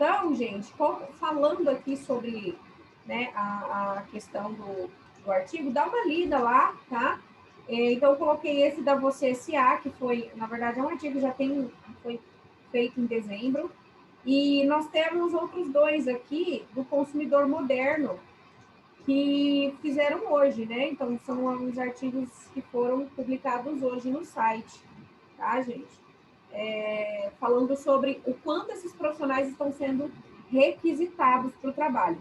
Então, gente, falando aqui sobre, né, a questão do artigo, dá uma lida lá, tá? Então, eu coloquei esse da Você S.A., que foi, na verdade, é um artigo que foi feito em dezembro. E nós temos outros dois aqui do consumidor moderno, que fizeram hoje, né? Então, são uns artigos que foram publicados hoje no site, tá, gente? Falando sobre o quanto esses profissionais estão sendo requisitados para o trabalho.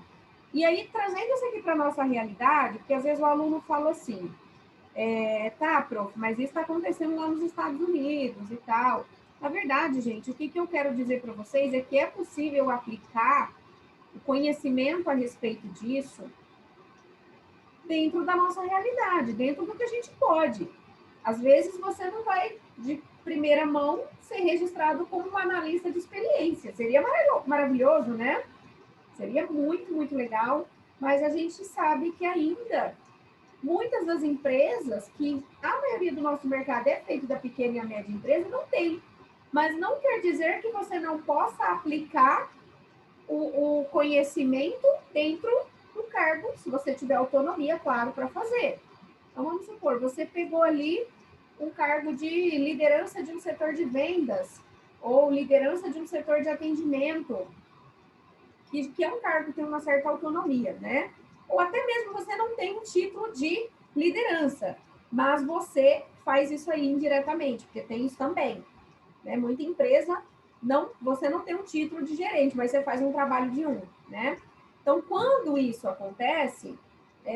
E aí, trazendo isso aqui para a nossa realidade, porque às vezes o aluno fala assim, tá, prof, mas isso está acontecendo lá nos Estados Unidos e tal. Na verdade, gente, o que eu quero dizer para vocês é que é possível aplicar o conhecimento a respeito disso dentro da nossa realidade, dentro do que a gente pode. Às vezes você não vai, de primeira mão, ser registrado como um analista de experiência. Seria maravilhoso, né? Seria muito, muito legal, mas a gente sabe que ainda muitas das empresas, que a maioria do nosso mercado é feito da pequena e a média empresa, não tem. Mas não quer dizer que você não possa aplicar o conhecimento dentro do cargo, se você tiver autonomia, claro, para fazer. Então, vamos supor, você pegou ali um cargo de liderança de um setor de vendas, ou liderança de um setor de atendimento, que é um cargo que tem uma certa autonomia, né? Ou até mesmo você não tem um título de liderança, mas você faz isso aí indiretamente, porque tem isso também, né? Muita empresa, você não tem um título de gerente, mas você faz um trabalho de um, né? Então, quando isso acontece,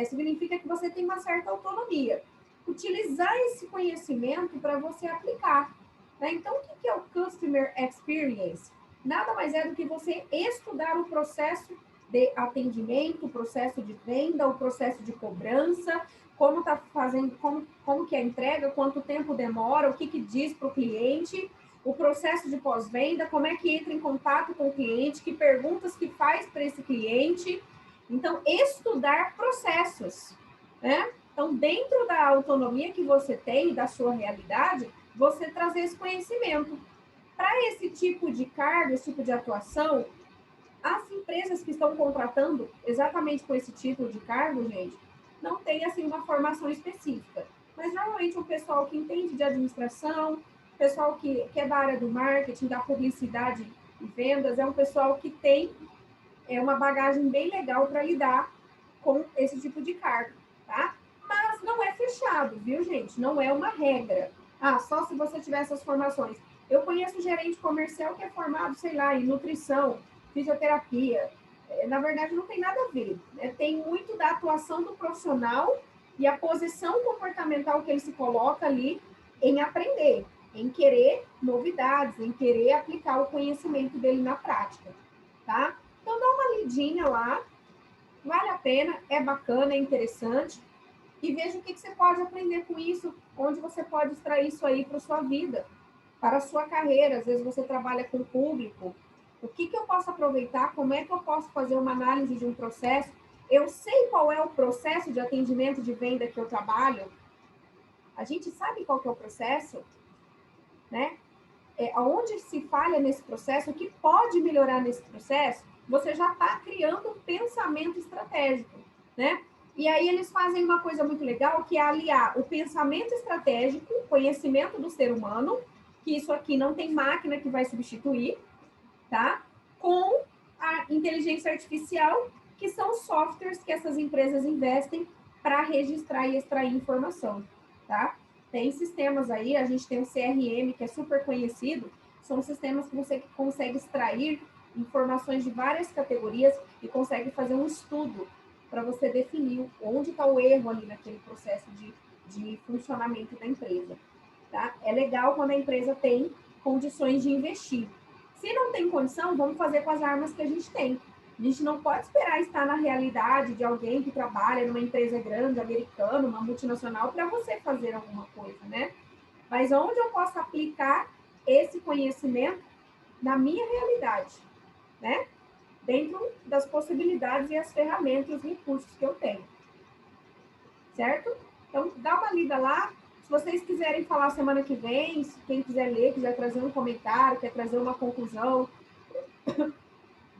significa que você tem uma certa autonomia. Utilizar esse conhecimento para você aplicar, né? Então, o que é o Customer Experience? Nada mais é do que você estudar o processo de atendimento, o processo de venda, o processo de cobrança, como está fazendo, como que é a entrega, quanto tempo demora, o que diz para o cliente, o processo de pós-venda, como é que entra em contato com o cliente, que perguntas que faz para esse cliente. Então, estudar processos, né? Então, dentro da autonomia que você tem, da sua realidade, você trazer esse conhecimento. Para esse tipo de cargo, esse tipo de atuação, as empresas que estão contratando exatamente com esse tipo de cargo, gente, não tem assim uma formação específica. Mas normalmente o pessoal que entende de administração, pessoal que é da área do marketing, da publicidade e vendas, é um pessoal que tem uma bagagem bem legal para lidar com esse tipo de cargo, tá? Mas não é fechado, viu, gente? Não é uma regra. Ah, só se você tiver essas formações. Eu conheço gerente comercial que é formado, sei lá, em nutrição, fisioterapia. Na verdade, não tem nada a ver. Né? Tem muito da atuação do profissional e a posição comportamental que ele se coloca ali em aprender, em querer novidades, em querer aplicar o conhecimento dele na prática, tá? Então, dá uma lidinha lá, vale a pena, é bacana, é interessante, e veja o que você pode aprender com isso, onde você pode extrair isso aí para a sua vida, para a sua carreira. Às vezes você trabalha com o público, o que eu posso aproveitar, como é que eu posso fazer uma análise de um processo, eu sei qual é o processo de atendimento de venda que eu trabalho, a gente sabe qual que é o processo, né? Onde se falha nesse processo, o que pode melhorar nesse processo, você já está criando um pensamento estratégico, né? E aí eles fazem uma coisa muito legal, que é aliar o pensamento estratégico, o conhecimento do ser humano, que isso aqui não tem máquina que vai substituir, tá? Com a inteligência artificial, que são softwares que essas empresas investem para registrar e extrair informação, tá? Tem sistemas aí, a gente tem o CRM, que é super conhecido, são sistemas que você consegue extrair informações de várias categorias e consegue fazer um estudo para você definir onde está o erro ali naquele processo de funcionamento da empresa, tá? É legal quando a empresa tem condições de investir. Se não tem condição, vamos fazer com as armas que a gente tem. A gente não pode esperar estar na realidade de alguém que trabalha numa empresa grande, americana, uma multinacional, para você fazer alguma coisa, né? Mas onde eu posso aplicar esse conhecimento na minha realidade, né? Dentro das possibilidades e as ferramentas e os recursos que eu tenho. Certo? Então, dá uma lida lá. Se vocês quiserem falar semana que vem, quem quiser ler, quiser trazer um comentário, quer trazer uma conclusão,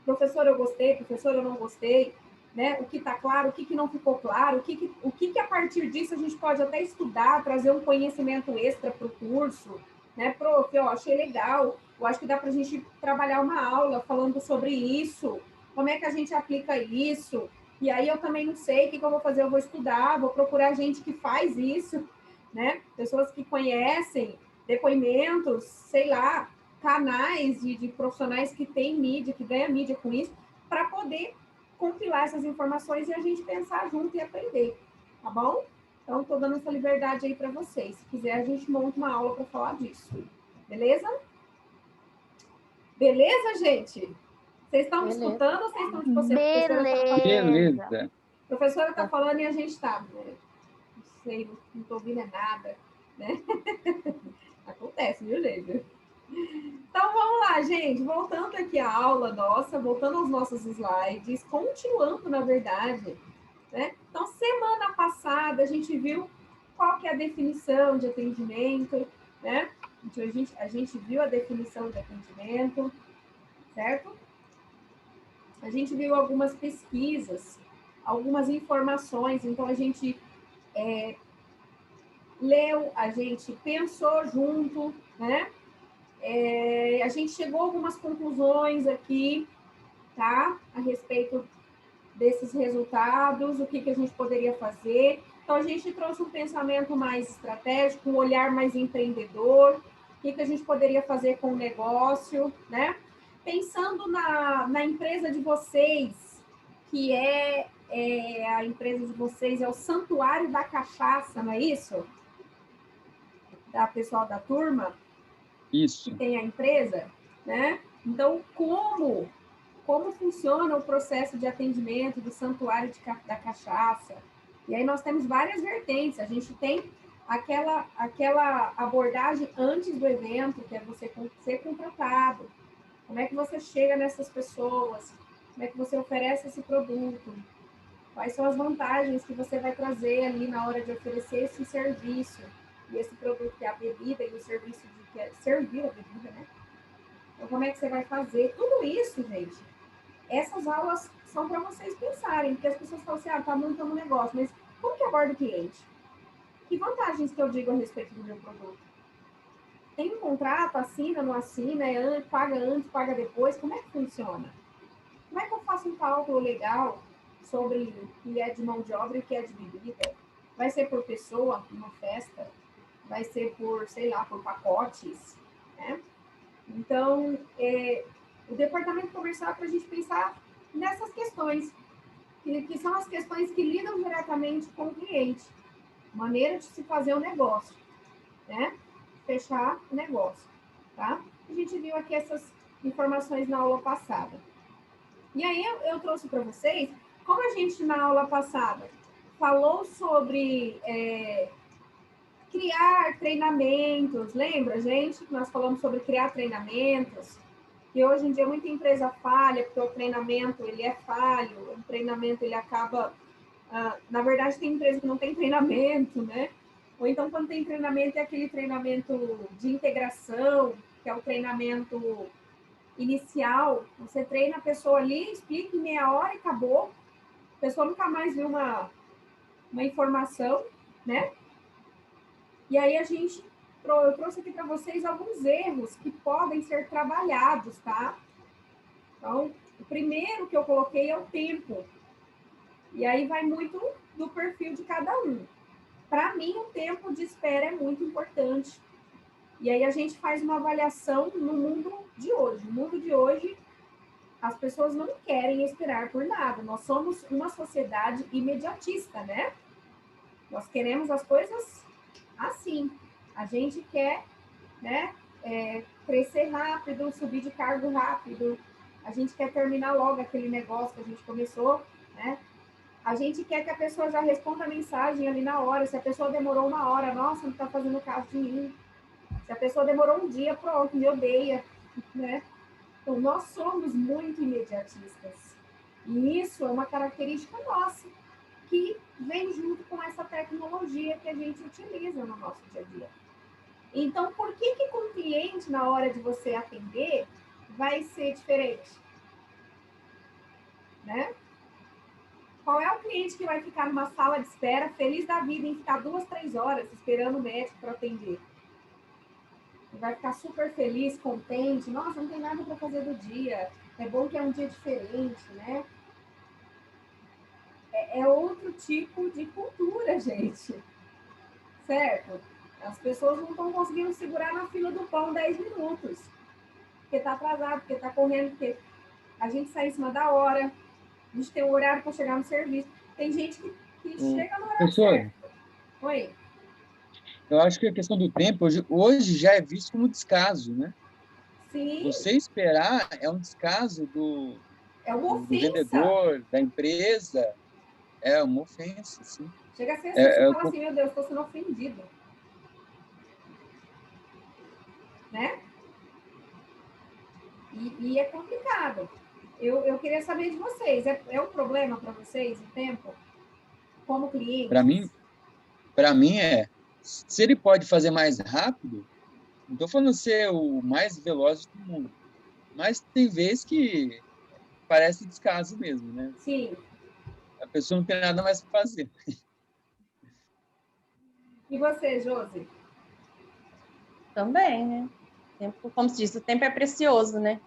Professor, eu gostei, professor, eu não gostei, né? O que está claro, o que não ficou claro, o que a partir disso a gente pode até estudar, trazer um conhecimento extra para o curso, né? Prof, eu achei legal, eu acho que dá para a gente trabalhar uma aula falando sobre isso, como é que a gente aplica isso, e aí eu também não sei o que eu vou fazer, eu vou estudar, vou procurar gente que faz isso, né? Pessoas que conhecem, depoimentos, sei lá, canais de profissionais que têm mídia, que ganham mídia com isso, para poder compilar essas informações e a gente pensar junto e aprender, tá bom? Então, estou dando essa liberdade aí para vocês. Se quiser, a gente monta uma aula para falar disso. Beleza? Beleza, gente? Vocês estão me escutando ou vocês estão, tipo assim, a professora está falando? Beleza. A professora está falando e a gente está, né? Não sei, não estou ouvindo nada, né? Acontece, viu, gente? Então, vamos lá, gente. Voltando aqui à aula nossa, voltando aos nossos slides, continuando, na verdade, né? Então, semana passada, a gente viu qual que é a definição de atendimento, né? A gente viu a definição de atendimento, certo? A gente viu algumas pesquisas, algumas informações, então a gente leu, a gente pensou junto, né? A gente chegou a algumas conclusões aqui, tá? A respeito desses resultados, o que, que a gente poderia fazer. Então, a gente trouxe um pensamento mais estratégico, um olhar mais empreendedor, o que, que a gente poderia fazer com o negócio, né? Pensando na empresa de vocês, que a empresa de vocês é o Santuário da Cachaça, não é isso? Da pessoal da turma, que Isso. tem a empresa, né? Então, como funciona o processo de atendimento do Santuário da Cachaça? E aí nós temos várias vertentes. A gente tem aquela abordagem antes do evento, que é você ser contratado. Como é que você chega nessas pessoas? Como é que você oferece esse produto? Quais são as vantagens que você vai trazer ali na hora de oferecer esse serviço? E esse produto que é a bebida e o serviço de que é servir a bebida, né? Então, como é que você vai fazer? Tudo isso, gente, essas aulas são para vocês pensarem, porque as pessoas falam assim, tá montando um negócio, mas como que aborda o cliente? Que vantagens que eu digo a respeito do meu produto? Tem um contrato, assina, não assina, paga antes, paga depois, como é que funciona? Como é que eu faço um cálculo legal sobre o que é de mão de obra e o que é de bebida? Vai ser por pessoa, uma festa? Vai ser por, sei lá, por pacotes, né? Então, o departamento comercial é para a gente pensar nessas questões, que são as questões que lidam diretamente com o cliente, maneira de se fazer o negócio, né? Fechar o negócio, tá? A gente viu aqui essas informações na aula passada. E aí eu trouxe para vocês, como a gente na aula passada falou sobre criar treinamentos, lembra, gente? Que nós falamos sobre criar treinamentos, que hoje em dia muita empresa falha, porque o treinamento ele é falho, o treinamento ele acaba... na verdade, tem empresa que não tem treinamento, né? Ou então, quando tem treinamento, é aquele treinamento de integração, que é o treinamento inicial. Você treina a pessoa ali, explica em meia hora e acabou. A pessoa nunca mais viu uma informação, né? E aí eu trouxe aqui para vocês alguns erros que podem ser trabalhados, tá? Então, o primeiro que eu coloquei é o tempo. E aí vai muito do perfil de cada um. Para mim, o tempo de espera é muito importante. E aí a gente faz uma avaliação no mundo de hoje. No mundo de hoje, as pessoas não querem esperar por nada. Nós somos uma sociedade imediatista, né? Nós queremos as coisas assim. A gente quer, né, crescer rápido, subir de cargo rápido. A gente quer terminar logo aquele negócio que a gente começou, né? A gente quer que a pessoa já responda a mensagem ali na hora. Se a pessoa demorou uma hora, nossa, não está fazendo caso de mim. Se a pessoa demorou um dia, pronto, me odeia, né? Então, nós somos muito imediatistas. E isso é uma característica nossa, que vem junto com essa tecnologia que a gente utiliza no nosso dia a dia. Então, por que com o cliente, na hora de você atender, vai ser diferente? né? Qual é o cliente que vai ficar numa sala de espera feliz da vida em ficar 2, 3 horas esperando o médico para atender? Vai ficar super feliz, contente. Nossa, não tem nada para fazer do dia. É bom que é um dia diferente, né? É outro tipo de cultura, gente. Certo? As pessoas não estão conseguindo segurar na fila do pão 10 minutos. Porque está atrasado, porque está correndo, porque a gente sai em cima da hora, a gente tem um horário para chegar no serviço. Tem gente que chega no horário Professor, certo. Oi? eu acho que a questão do tempo hoje já é visto como descaso, né? Sim, Você esperar é um descaso é uma do ofensa. vendedor, da empresa, é uma ofensa, sim. Chega a ser assim, você É, fala assim, meu Deus, estou sendo ofendido. Né? E é complicado. Eu queria saber de vocês, é um problema para vocês o tempo? Como para clientes? mim, para mim se ele pode fazer mais rápido, não estou falando ser o mais veloz do mundo, mas tem vezes que parece descaso mesmo, né? Sim. A pessoa não tem nada mais para fazer. E você, Josi? Também, né? Tempo, como se diz, o tempo é precioso, né?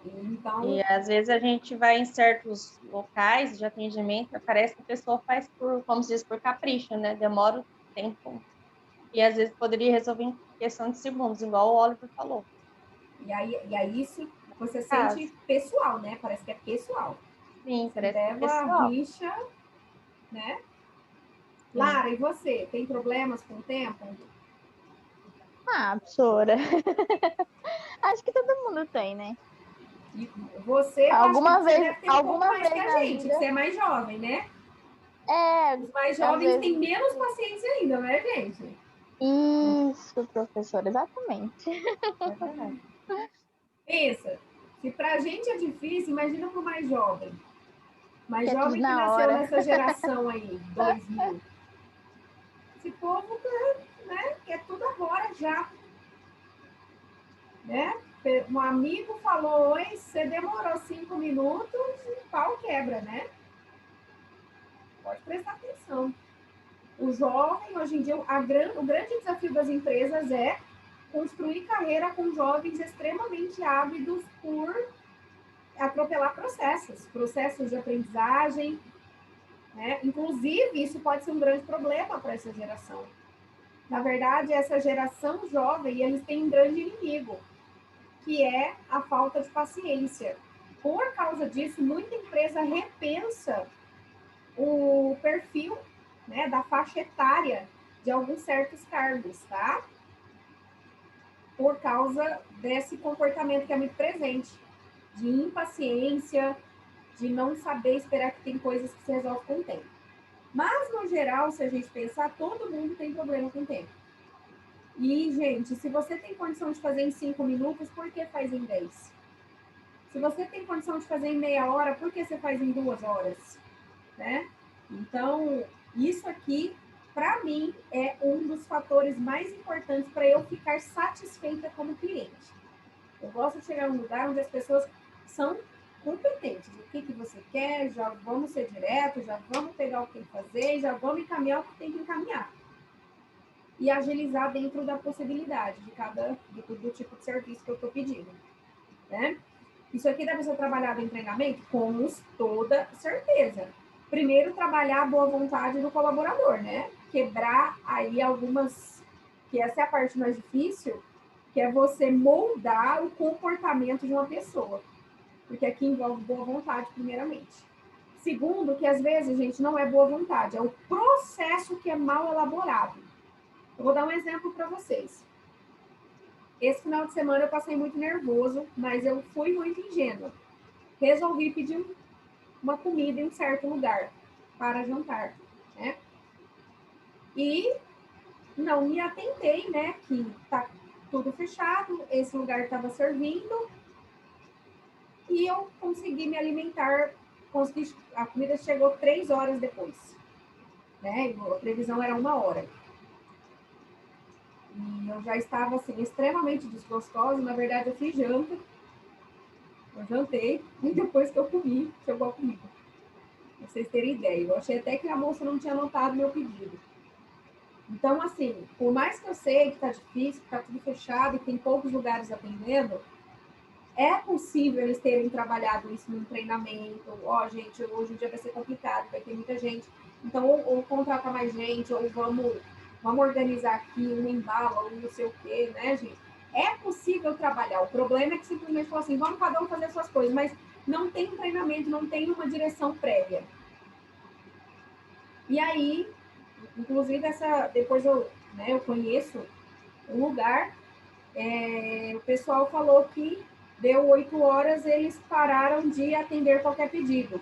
Então, E às vezes a gente vai em certos locais de atendimento, parece que a pessoa faz por, como se diz, por capricho, né? Demora o tempo. E às vezes poderia resolver em questão de segundos, igual o Oliver falou. e aí isso você Caso. sente pessoal, né? Parece que é pessoal. Sim, Você parece que é leva a pessoal. rixa, né? Sim. Lara, e você? Tem problemas com o tempo? Ah, professora. Acho que todo mundo tem, né? E você, eu acho que você deve ter um pouco Alguma mais que vez a na gente, que vida. você é mais jovem, né? É, Os mais às jovens têm vezes. menos paciência ainda, né, gente? Isso, professora, exatamente. É verdade. Pensa, se pra gente é difícil, imagina pro mais jovem. Mais Que é tudo jovem que na nasceu hora. nessa geração aí, 2000. Esse povo quer, né, quer tudo agora já. Né? Um amigo falou, oi, você demorou 5 minutos, o pau quebra, né? Pode prestar atenção. O jovem, hoje em dia, o grande desafio das empresas é construir carreira com jovens extremamente ávidos por atropelar processos de aprendizagem, né? Inclusive, isso pode ser um grande problema para essa geração. Na verdade, essa geração jovem, eles têm um grande inimigo, que é a falta de paciência. Por causa disso, muita empresa repensa o perfil, né, da faixa etária de alguns certos cargos, tá? Por causa desse comportamento que é muito presente, de impaciência, de não saber esperar, que tem coisas que se resolvem com o tempo. Mas, no geral, se a gente pensar, todo mundo tem problema com o tempo. E, gente, se você tem condição de fazer em 5 minutos, por que faz em 10? Se você tem condição de fazer em meia hora, por que você faz em 2 horas? Né? Então, isso aqui, para mim, é um dos fatores mais importantes para eu ficar satisfeita como cliente. Eu gosto de chegar num lugar onde as pessoas são competentes. O que você quer, já vamos ser direto, já vamos pegar o que tem que fazer, já vamos encaminhar o que tem que encaminhar. E agilizar dentro da possibilidade de do tipo de serviço que eu estou pedindo. Né? Isso aqui deve ser trabalhado em treinamento? Com toda certeza. Primeiro, trabalhar a boa vontade do colaborador, né? Quebrar aí algumas... Que essa é a parte mais difícil, que é você moldar o comportamento de uma pessoa. Porque aqui envolve boa vontade, primeiramente. Segundo, que às vezes, gente, não é boa vontade, é o processo que é mal elaborado. Eu vou dar um exemplo para vocês. Esse final de semana eu passei muito nervoso, mas eu fui muito ingênua. Resolvi pedir uma comida em um certo lugar para jantar, né? E não me atentei, né, que tá tudo fechado, esse lugar estava servindo e eu consegui me alimentar, a comida chegou 3 horas depois, né? A previsão era 1 hora. E eu já estava, assim, extremamente desgostosa, na verdade eu fiz janta, Eu jantei e depois que eu comi, chegou a comida. Pra vocês terem ideia. Eu achei até que a moça não tinha anotado meu pedido. Então, assim, por mais que eu sei que tá difícil, que tá tudo fechado e tem poucos lugares atendendo, é possível eles terem trabalhado isso num treinamento. Ó, gente, hoje o dia vai ser complicado, vai ter muita gente. Então, ou contrata mais gente, ou vamos organizar aqui um embalo, ou não sei o quê, né, gente? É possível trabalhar. O problema é que simplesmente falou assim, vamos cada um fazer suas coisas, mas não tem um treinamento, não tem uma direção prévia. E aí, inclusive, depois eu conheço um lugar, o pessoal falou que deu 8 horas, eles pararam de atender qualquer pedido.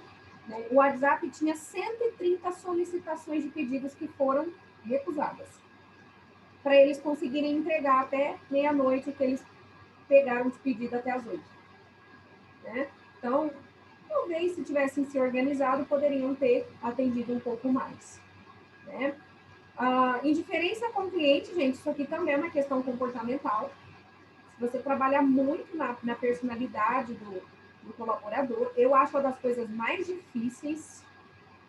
Né? O WhatsApp tinha 130 solicitações de pedidos que foram recusadas, para eles conseguirem entregar até meia-noite, que eles pegaram de pedido até as 8. Né? Então, talvez, se tivessem se organizado, poderiam ter atendido um pouco mais. Né? Indiferença com o cliente, gente, isso aqui também é uma questão comportamental. Se você trabalha muito na personalidade do colaborador, eu acho uma das coisas mais difíceis,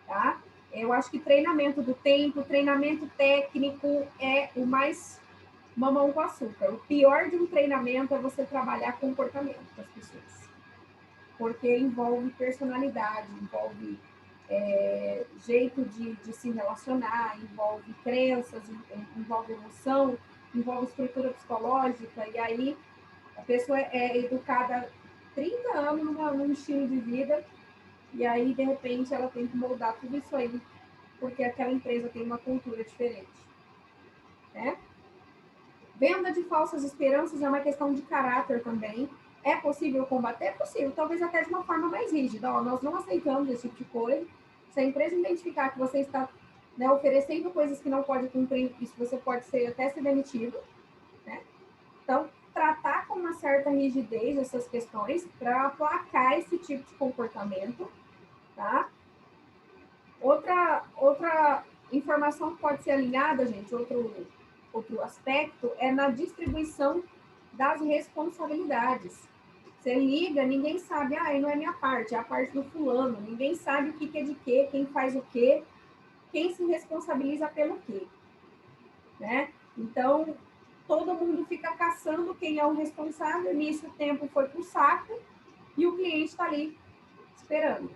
tá? Eu acho que treinamento do tempo, treinamento técnico é o mais mamão com açúcar. O pior de um treinamento é você trabalhar comportamento das pessoas. Porque envolve personalidade, envolve jeito de se relacionar, envolve crenças, envolve emoção, envolve estrutura psicológica, e aí a pessoa é educada há 30 anos num estilo de vida, e aí, de repente, ela tem que moldar tudo isso aí, porque aquela empresa tem uma cultura diferente. Né? Venda de falsas esperanças é uma questão de caráter também. É possível combater? É possível, talvez até de uma forma mais rígida. Ó, nós não aceitamos esse tipo de coisa. Se a empresa identificar que você está oferecendo coisas que não pode cumprir, isso você pode até ser demitido. Né? Então, tratar com uma certa rigidez essas questões para aplacar esse tipo de comportamento. Tá? Outra informação que pode ser alinhada, gente, outro aspecto, é na distribuição das responsabilidades. Você liga, ninguém sabe, não é minha parte, é a parte do fulano. Ninguém sabe o que é de quê, quem faz o quê, quem se responsabiliza pelo quê. Né? Então, todo mundo fica caçando quem é o responsável, nisso o tempo foi para o saco e o cliente está ali esperando.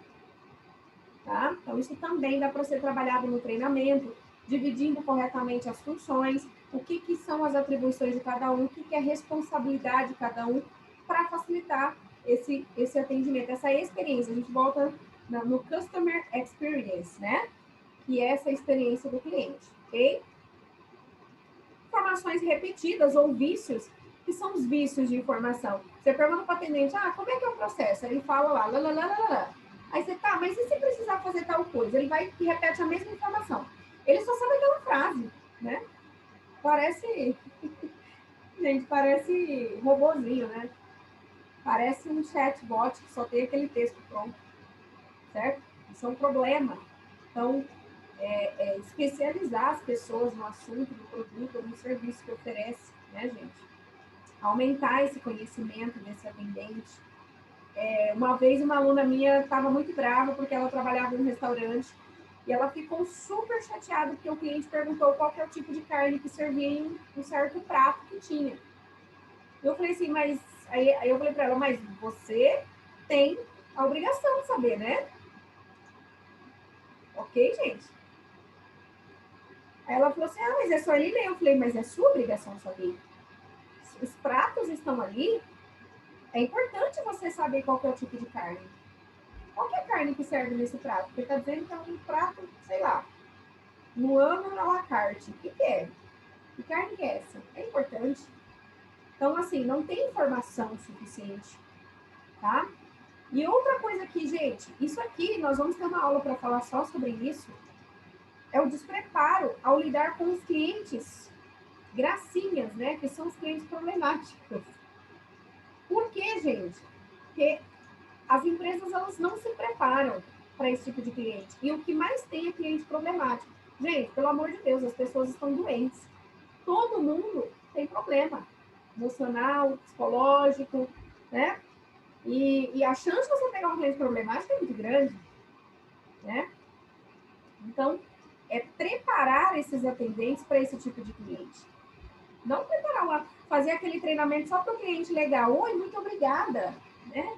Tá? Então, isso também dá para ser trabalhado no treinamento, dividindo corretamente as funções, o que são as atribuições de cada um, o que é a responsabilidade de cada um, para facilitar esse atendimento, essa experiência. A gente volta no Customer Experience, né? Que é essa experiência do cliente, ok? Informações repetidas ou vícios, que são os vícios de informação. Você pergunta para o atendente, como é que é o processo? Ele fala lá. Aí você, mas e se precisar fazer tal coisa? Ele vai e repete a mesma informação. Ele só sabe aquela frase, né? Parece robozinho, né? Parece um chatbot que só tem aquele texto pronto, certo? Isso é um problema. Então, especializar as pessoas no assunto, no produto ou no serviço que oferece, né, gente? Aumentar esse conhecimento desse atendente. Uma vez uma aluna minha estava muito brava porque ela trabalhava em um restaurante e ela ficou super chateada porque o cliente perguntou qual que é o tipo de carne que servia em um certo prato que tinha. Eu falei assim, mas... Aí eu falei para ela, mas você tem a obrigação de saber, né? Ok, gente? Aí ela falou assim, mas é só ele ler. Eu falei, mas é sua obrigação saber. Os pratos estão ali, é importante você saber qual que é o tipo de carne. Qual que é a carne que serve nesse prato? Porque está dizendo que é um prato, sei lá, no ano à la carte. O que é? Que carne que é essa? É importante. Então, assim, não tem informação suficiente, tá? E outra coisa aqui, gente, isso aqui, nós vamos ter uma aula para falar só sobre isso, é o despreparo ao lidar com os clientes gracinhas, né? Que são os clientes problemáticos. Por quê, gente? Porque as empresas, elas não se preparam para esse tipo de cliente. E o que mais tem é cliente problemático. Gente, pelo amor de Deus, as pessoas estão doentes. Todo mundo tem problema emocional, psicológico, né? E a chance de você pegar um cliente problemático é muito grande, né? Então, é preparar esses atendentes para esse tipo de cliente. Não preparar fazer aquele treinamento só para o cliente legal. Oi, muito obrigada. Né?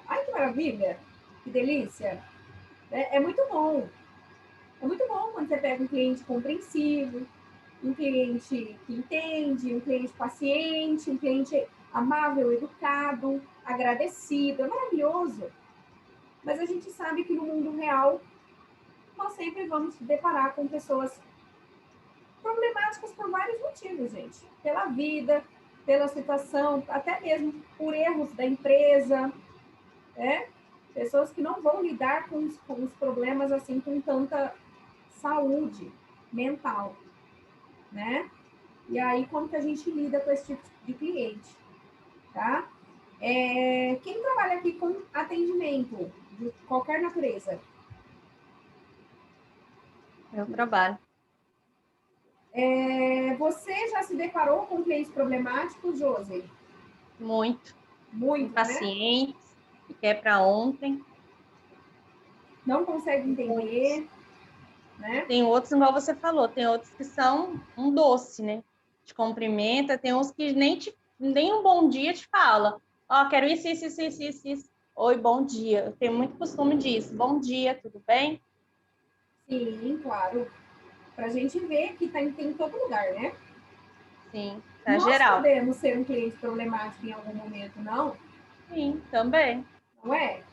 Ai, que maravilha. Que delícia. É muito bom. É muito bom quando você pega um cliente compreensivo, um cliente que entende, um cliente paciente, um cliente amável, educado, agradecido. É maravilhoso. Mas a gente sabe que no mundo real, nós sempre vamos se deparar com pessoas problemáticas por vários motivos, gente. Pela vida, pela situação, até mesmo por erros da empresa, né? Pessoas que não vão lidar com os problemas assim com tanta saúde mental, né? E aí, como que a gente lida com esse tipo de cliente, tá? Quem trabalha aqui com atendimento de qualquer natureza? Eu trabalho. Você já se deparou com clientes problemáticos, Josi? Muito. Muito, né? Impacientes, que quer para ontem. Não consegue entender, né? Tem outros, igual você falou, tem outros que são um doce, né? Te cumprimenta, tem uns que nem um bom dia te fala. Ó, quero isso, isso, isso, isso, isso, isso. Oi, bom dia. Eu tenho muito costume disso. Bom dia, tudo bem? Sim, claro. Pra gente ver que tem em todo lugar, né? Sim, tá Nós geral. podemos ser um cliente problemático em algum momento, não? Sim, também. Não é?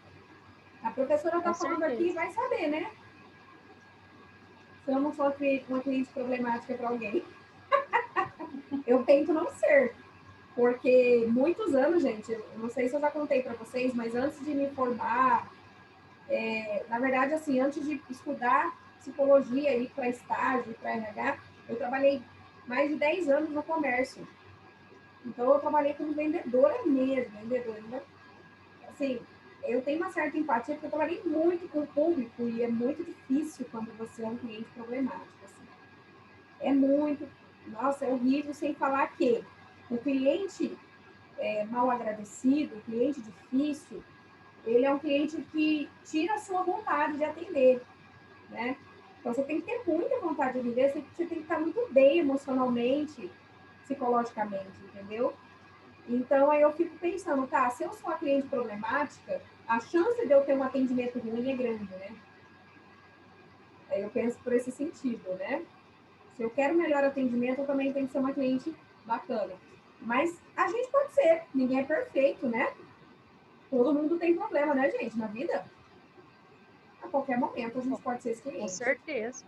A professora Com está falando aqui e certeza. vai saber, né? Se eu não sou uma cliente problemática para alguém. Eu tento não ser. Porque muitos anos, gente, eu não sei se eu já contei para vocês, mas antes de me formar, na verdade, assim, antes de estudar psicologia, ir para estágio, para RH, eu trabalhei mais de 10 anos no comércio. Então, eu trabalhei como vendedora mesmo, vendedora. Né? Assim, eu tenho uma certa empatia, porque eu trabalhei muito com o público e é muito difícil quando você é um cliente problemático. Assim. É muito, nossa, é horrível, sem falar que o cliente mal agradecido, o cliente difícil, ele é um cliente que tira a sua vontade de atender, né? Então, você tem que ter muita vontade de atender, você tem que estar muito bem emocionalmente, psicologicamente, entendeu? Então, aí eu fico pensando, tá, se eu sou a cliente problemática, a chance de eu ter um atendimento ruim é grande, né? Aí eu penso por esse sentido, né? Se eu quero melhor atendimento, eu também tenho que ser uma cliente bacana. Mas a gente pode ser, ninguém é perfeito, né? Todo mundo tem problema, né, gente, na vida? A qualquer momento a gente pode ser esse Com cliente, certeza.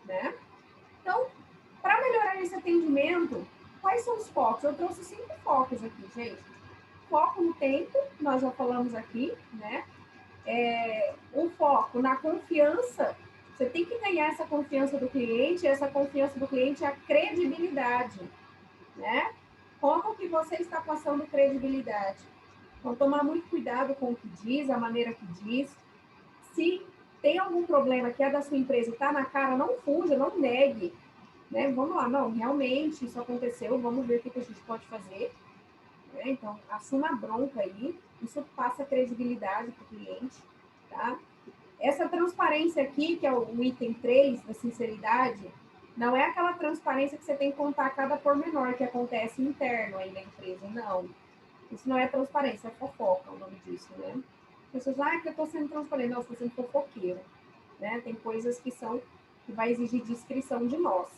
né? Então, para melhorar esse atendimento, quais são os focos? Eu trouxe 5 focos aqui, gente. Foco no tempo, nós já falamos aqui, né? Um foco na confiança. Você tem que ganhar essa confiança do cliente, e essa confiança do cliente é a credibilidade, né? Como que você está passando credibilidade? Então, tomar muito cuidado com o que diz, a maneira que diz. Se tem algum problema que é da sua empresa e está na cara, não fuja, não negue. Né? Vamos lá, não, realmente isso aconteceu, vamos ver o que a gente pode fazer. Né? Então, assuma a bronca aí, isso passa credibilidade para o cliente. Tá? Essa transparência aqui, que é o item 3 da sinceridade, não é aquela transparência que você tem que contar cada pormenor que acontece interno aí na empresa, não. Isso não é transparência, é fofoca, o nome disso, né? As pessoas, que eu estou sendo transparente. Não, você está sendo fofoqueiro, né? Tem coisas que vai exigir discrição de nós.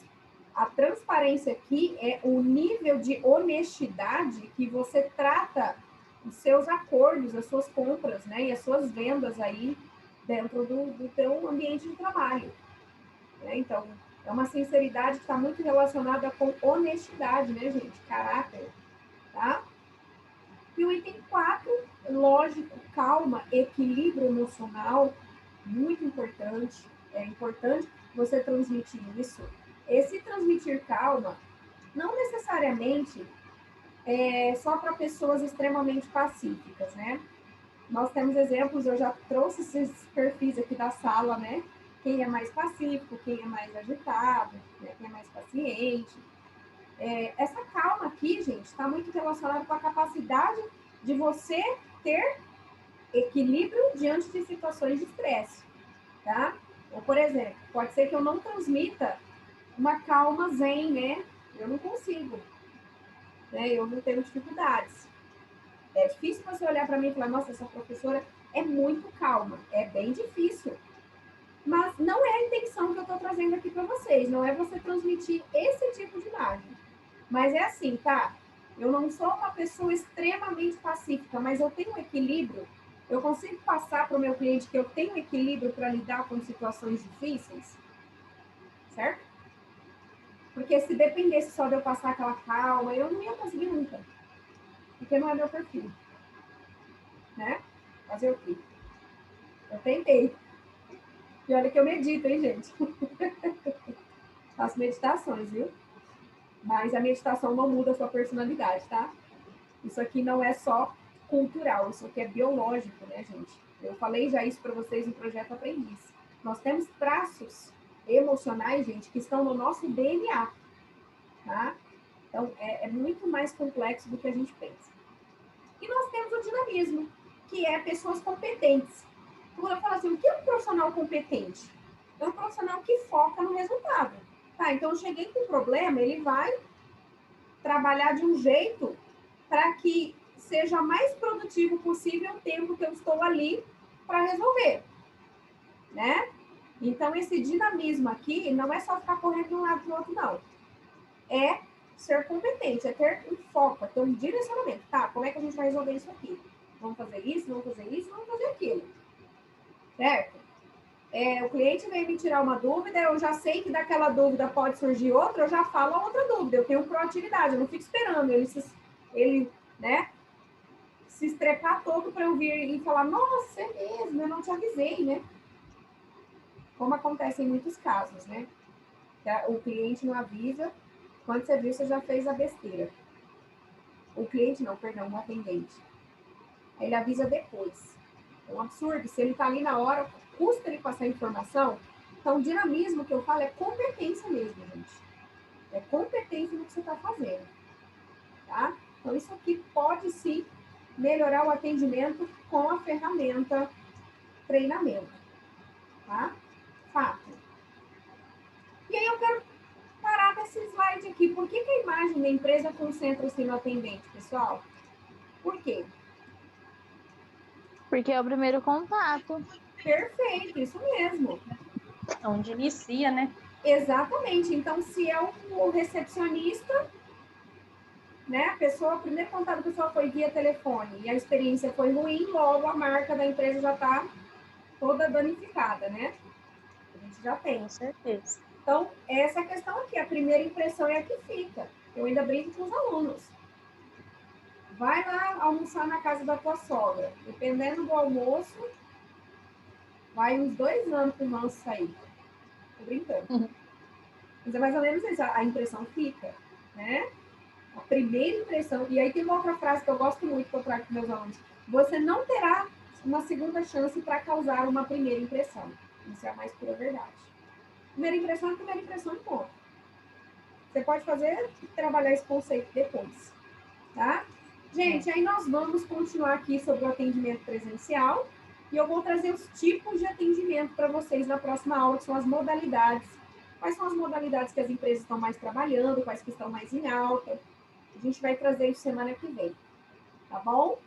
A transparência aqui é o nível de honestidade que você trata os seus acordos, as suas compras, né? E as suas vendas aí dentro do teu ambiente de trabalho. Né? Então, é uma sinceridade que está muito relacionada com honestidade, né, gente? Caráter, tá? E o item 4, lógico, calma, equilíbrio emocional, muito importante. É importante você transmitir isso. Esse transmitir calma, não necessariamente é só para pessoas extremamente pacíficas, né? Nós temos exemplos, eu já trouxe esses perfis aqui da sala, né? Quem é mais pacífico, quem é mais agitado, né? Quem é mais paciente. Essa calma aqui, gente, está muito relacionada com a capacidade de você ter equilíbrio diante de situações de estresse, tá? Ou, por exemplo, pode ser que eu não transmita uma calma zen, né? Eu não consigo, né? Eu não tenho dificuldades. É difícil você olhar para mim e falar, nossa, essa professora é muito calma. É bem difícil. Mas não é a intenção que eu estou trazendo aqui para vocês. Não é você transmitir esse tipo de imagem. Mas é assim, tá? Eu não sou uma pessoa extremamente pacífica, mas eu tenho equilíbrio. Eu consigo passar para o meu cliente que eu tenho equilíbrio para lidar com situações difíceis, certo? Porque se dependesse só de eu passar aquela calma, eu não ia conseguir nunca. Porque não é meu perfil, né? Fazer o quê? Eu tentei. E olha que eu medito, hein, gente? Faço meditações, viu? Mas a meditação não muda a sua personalidade, tá? Isso aqui não é só cultural, isso aqui é biológico, né, gente? Eu falei já isso para vocês no Projeto Aprendiz. Nós temos traços emocionais, gente, que estão no nosso DNA, tá? Então, é muito mais complexo do que a gente pensa. E nós temos o dinamismo, que é pessoas competentes. Quando eu falo assim, o que é um profissional competente? É um profissional que foca no resultado. Tá, então eu cheguei com um problema, ele vai trabalhar de um jeito para que seja mais produtivo possível o tempo que eu estou ali para resolver, né? Então, esse dinamismo aqui não é só ficar correndo de um lado para o outro, não. É ser competente, é ter um foco, é ter um direcionamento. Tá, como é que a gente vai resolver isso aqui? Vamos fazer isso, vamos fazer isso, vamos fazer aquilo. Certo? O cliente vem me tirar uma dúvida, eu já sei que daquela dúvida pode surgir outra, eu já falo a outra dúvida. Eu tenho proatividade, eu não fico esperando ele né, se estrepar todo para eu vir e falar, nossa, é mesmo, eu não te avisei, né? Como acontece em muitos casos, né? O cliente não avisa, quando você viu, você já fez a besteira. O cliente não, perdão, o atendente. Ele avisa depois. É um absurdo. Se ele está ali na hora, custa ele passar a informação. Então, o dinamismo que eu falo é competência mesmo, gente. É competência no que você está fazendo. Tá? Então, isso aqui pode sim melhorar o atendimento com a ferramenta treinamento. Tá? Fato. E aí eu quero parar nesse slide aqui. Por que a imagem da empresa concentra-se no atendente, pessoal? Por quê? Porque é o primeiro contato. Perfeito, isso mesmo. Onde inicia, né? Exatamente. Então, se é o recepcionista, né, o primeiro contato da pessoa foi via telefone e a experiência foi ruim, logo a marca da empresa já está toda danificada, né? A gente já tem. Com certeza. Então, essa é a questão aqui. A primeira impressão é a que fica. Eu ainda brinco com os alunos. Vai lá almoçar na casa da tua sogra. Dependendo do almoço, vai uns 2 anos pro manso sair. Tô brincando. Mas é mais ou menos isso. A impressão fica, né? A primeira impressão. E aí tem uma outra frase que eu gosto muito que eu trago com meus alunos. Você não terá uma segunda chance para causar uma primeira impressão. Isso é a mais pura verdade. Primeira impressão é primeira impressão e ponto. Você pode fazer e trabalhar esse conceito depois. Tá? Gente, aí nós vamos continuar aqui sobre o atendimento presencial e eu vou trazer os tipos de atendimento para vocês na próxima aula, que são as modalidades. Quais são as modalidades que as empresas estão mais trabalhando, quais que estão mais em alta. A gente vai trazer isso semana que vem. Tá bom?